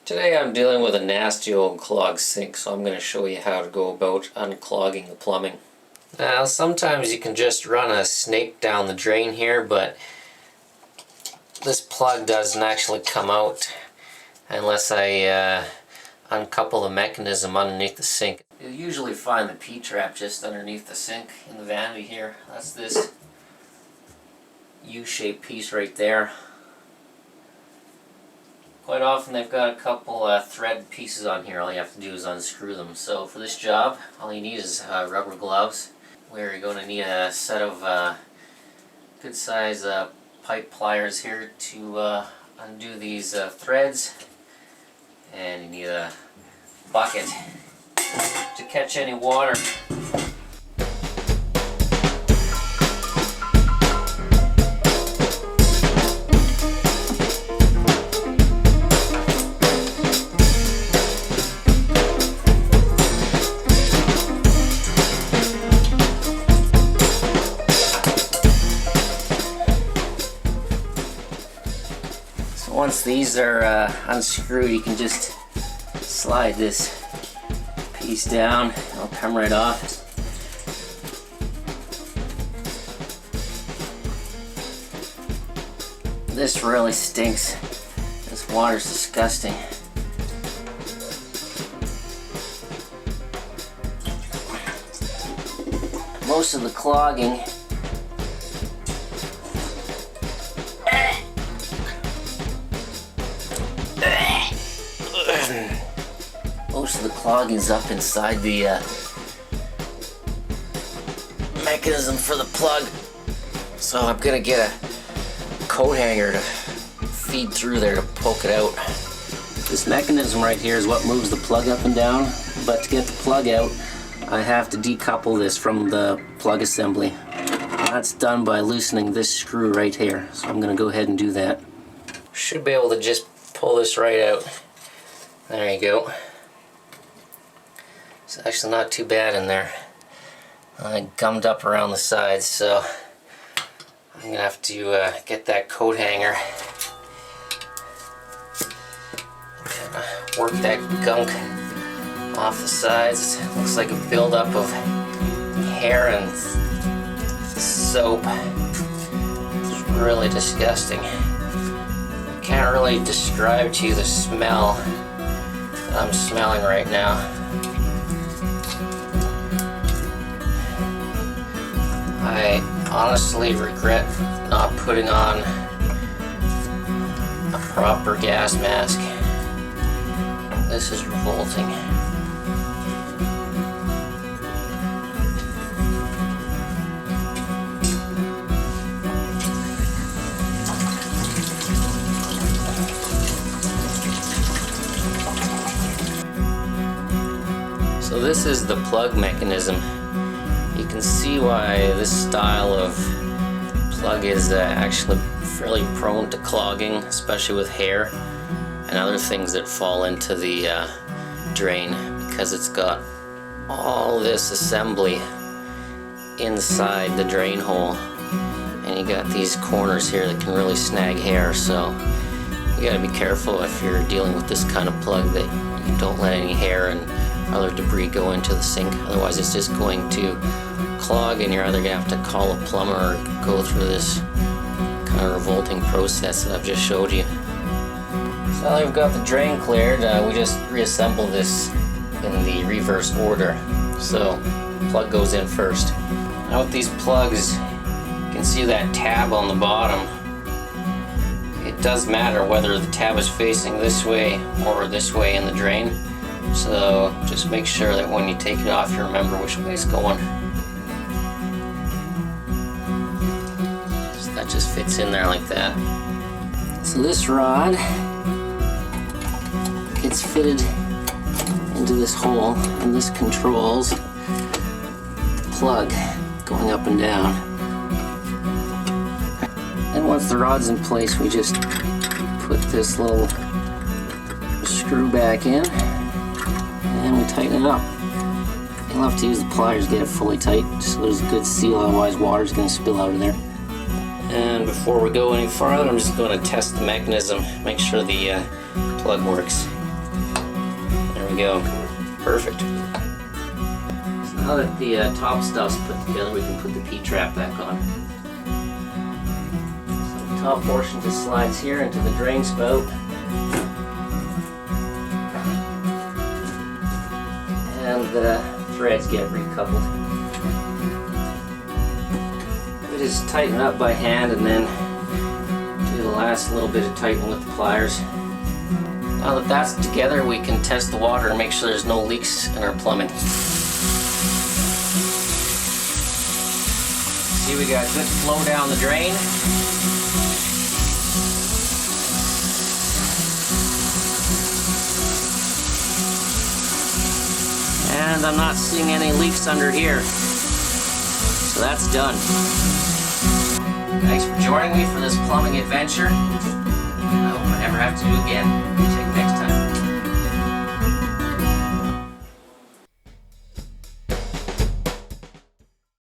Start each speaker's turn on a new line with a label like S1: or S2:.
S1: Today I'm dealing with a nasty old clogged sink, so I'm going to show you how to go about unclogging the plumbing. Now sometimes you can just run a snake down the drain here, but this plug doesn't actually come out unless I uncouple the mechanism underneath the sink. You'll usually find the P-trap just underneath the sink in the vanity here. That's this U-shaped piece right there. Quite often they've got a couple thread pieces on here. All you have to do is unscrew them. So for this job, all you need is rubber gloves, where you're going to need a set of good size pipe pliers here to undo these threads, and you need a bucket to catch any water. Once these are unscrewed, you can just slide this piece down. It'll come right off. This really stinks. This water's disgusting. Most of the clogging is up inside the mechanism for the plug. So I'm gonna get a coat hanger to feed through there to poke it out. This mechanism right here is what moves the plug up and down, but to get the plug out, I have to decouple this from the plug assembly. That's done by loosening this screw right here. So I'm gonna go ahead and do that. Should be able to just pull this right out. There you go. It's actually not too bad in there. I gummed up around the sides, so I'm gonna have to get that coat hanger and work that gunk off the sides. It looks like a buildup of hair and soap. It's really disgusting. Can't really describe to you the smell that I'm smelling right now. I honestly regret not putting on a proper gas mask. This is revolting. So this is the plug mechanism. You can see why this style of plug is actually fairly prone to clogging, especially with hair and other things that fall into the drain, because it's got all this assembly inside the drain hole, and you got these corners here that can really snag hair. So you gotta be careful if you're dealing with this kind of plug that you don't let any hair and other debris go into the sink. Otherwise it's just going to clog, and you're either gonna have to call a plumber or go through this kind of revolting process that I've just showed you. So now that we've got the drain cleared, we just reassemble this in the reverse order. So plug goes in first. Now with these plugs, you can see that tab on the bottom. It does matter whether the tab is facing this way or this way in the drain. So just make sure that when you take it off, you remember which way it's going. So that just fits in there like that. So this rod gets fitted into this hole, and this controls the plug going up and down. And once the rod's in place, we just put this little screw back in, and we tighten it up. You'll have to use the pliers to get it fully tight so there's a good seal, otherwise water's going to spill out of there. And before we go any farther, I'm just going to test the mechanism, make sure the plug works. There we go. Perfect. So now that the top stuff's put together, we can put the P-trap back on. So the top portion just slides here into the drain spout. And the threads get recoupled. We just tighten up by hand and then do the last little bit of tightening with the pliers. Now that that's together, we can test the water and make sure there's no leaks in our plumbing. See, we got good flow down the drain. And I'm not seeing any leaks under here. So that's done. Thanks for joining me for this plumbing adventure. I hope I never have to do it again.